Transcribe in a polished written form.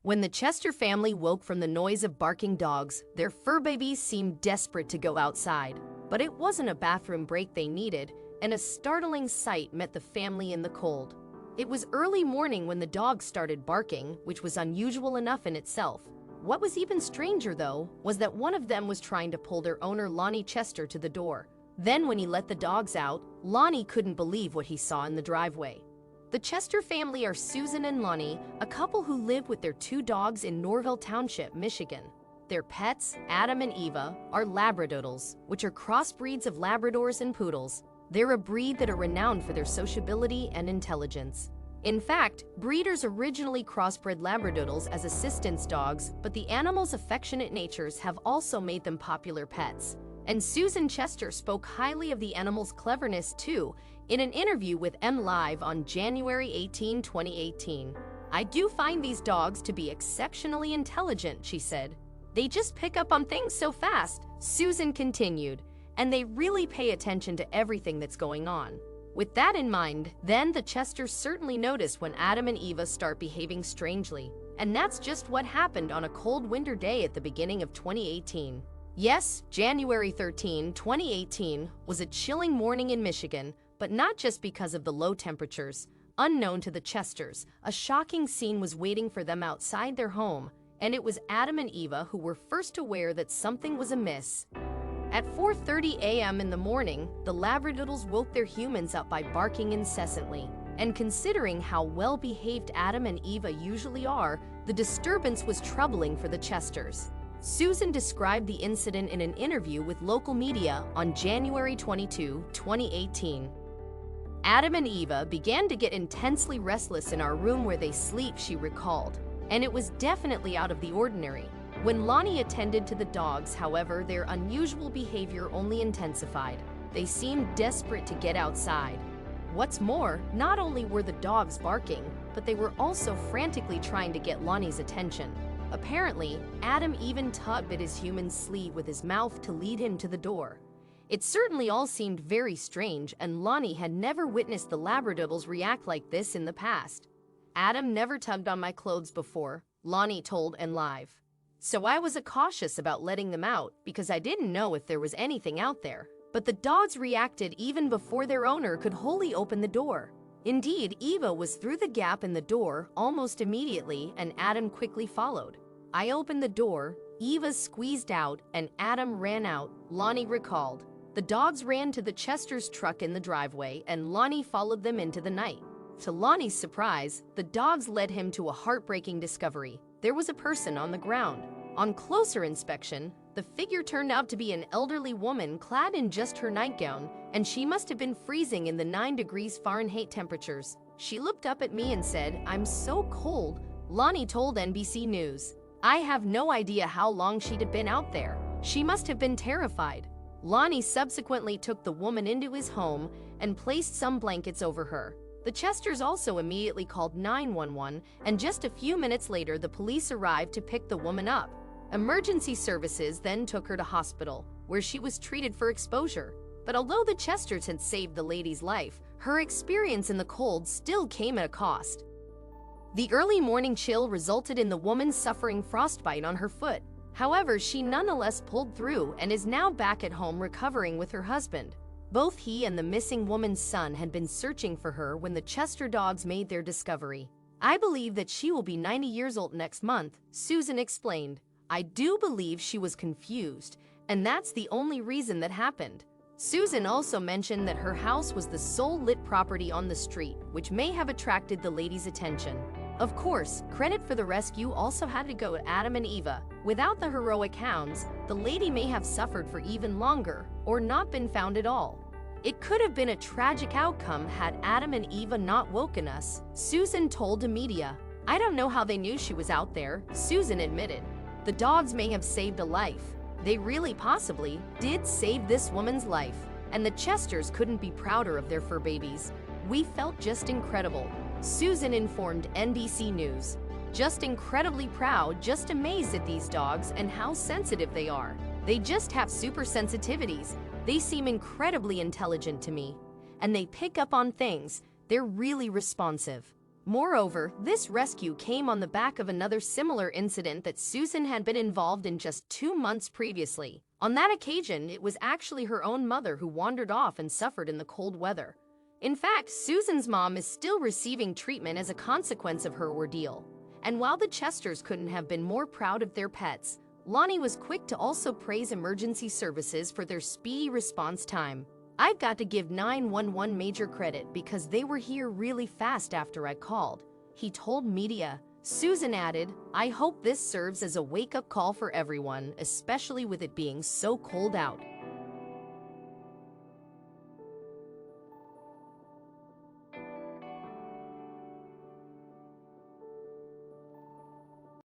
When the Chester family woke from the noise of barking dogs, their fur babies seemed desperate to go outside. But it wasn't a bathroom break they needed, and a startling sight met the family in the cold. It was early morning when the dogs started barking, which was unusual enough in itself. What was even stranger, though, was that one of them was trying to pull their owner Lonnie Chester to the door. Then when he let the dogs out, Lonnie couldn't believe what he saw in the driveway. The Chester family are Susan and Lonnie, a couple who live with their 2 dogs in Norville Township, Michigan. Their pets, Adam and Eva, are Labradoodles, which are crossbreeds of Labradors and Poodles. They're a breed that are renowned for their sociability and intelligence. In fact, breeders originally crossbred Labradoodles as assistance dogs, but the animals' affectionate natures have also made them popular pets. And Susan Chester spoke highly of the animals' cleverness too, in an interview with MLive on January 18, 2018. "I do find these dogs to be exceptionally intelligent," she said. "They just pick up on things so fast," Susan continued, "and they really pay attention to everything that's going on." With that in mind, then the Chesters certainly noticed when Adam and Eva start behaving strangely. And that's just what happened on a cold winter day at the beginning of 2018. Yes, January 13, 2018 was a chilling morning in Michigan, but not just because of the low temperatures. Unknown to the Chesters, a shocking scene was waiting for them outside their home, and it was Adam and Eva who were first aware that something was amiss. At 4:30 a.m. in the morning, the Labradoodles woke their humans up by barking incessantly. And considering how well-behaved Adam and Eva usually are, the disturbance was troubling for the Chesters. Susan described the incident in an interview with local media on January 22, 2018. "Adam and Eva began to get intensely restless in our room where they sleep," she recalled, "and it was definitely out of the ordinary. When Lonnie attended to the dogs, however, their unusual behavior only intensified. They seemed desperate to get outside. What's more, not only were the dogs barking, but they were also frantically trying to get Lonnie's attention. Apparently, Adam even tugged at his human's sleeve with his mouth to lead him to the door. It certainly all seemed very strange, and Lonnie had never witnessed the Labradoodles react like this in the past. Adam never tugged on my clothes before," Lonnie told MLive. "So I was cautious about letting them out because I didn't know if there was anything out there. But the dogs reacted even before their owner could wholly open the door. Indeed, Eva was through the gap in the door almost immediately, and Adam quickly followed. I opened the door, Eva squeezed out, and Adam ran out," Lonnie recalled. "The dogs ran to the Chester's truck in the driveway, and Lonnie followed them into the night. To Lonnie's surprise, the dogs led him to a heartbreaking discovery. There was a person on the ground. On closer inspection, the figure turned out to be an elderly woman clad in just her nightgown, and she must have been freezing in the 9 degrees Fahrenheit temperatures. She looked up at me and said, 'I'm so cold,' Lonnie told NBC News. I have no idea how long she'd have been out there. She must have been terrified." Lonnie subsequently took the woman into his home and placed some blankets over her. The Chesters also immediately called 911, and just a few minutes later, the police arrived to pick the woman up. Emergency services then took her to hospital, where she was treated for exposure. But although the Chesters had saved the lady's life, her experience in the cold still came at a cost. The early morning chill resulted in the woman suffering frostbite on her foot. However, she nonetheless pulled through and is now back at home recovering with her husband. Both he and the missing woman's son had been searching for her when the Chester dogs made their discovery. "I believe that she will be 90 years old next month," Susan explained. "I do believe she was confused, and that's the only reason that happened." Susan also mentioned that her house was the sole lit property on the street, which may have attracted the lady's attention. Of course, credit for the rescue also had to go to Adam and Eva. Without the heroic hounds, the lady may have suffered for even longer, or not been found at all. "It could have been a tragic outcome had Adam and Eva not woken us," Susan told the media. "I don't know how they knew she was out there," Susan admitted. "The dogs may have saved a life. They really possibly did save this woman's life, and the Chesters couldn't be prouder of their fur babies. We felt just incredible," Susan informed NBC News. "Just incredibly proud, just amazed at these dogs and how sensitive they are. They just have super sensitivities. They seem incredibly intelligent to me. And they pick up on things. They're really responsive." Moreover, this rescue came on the back of another similar incident that Susan had been involved in just 2 months previously. On that occasion, it was actually her own mother who wandered off and suffered in the cold weather. In fact, Susan's mom is still receiving treatment as a consequence of her ordeal. And while the Chesters couldn't have been more proud of their pets, Lonnie was quick to also praise emergency services for their speedy response time. "I've got to give 911 major credit because they were here really fast after I called," he told media. Susan added, "I hope this serves as a wake-up call for everyone, especially with it being so cold out."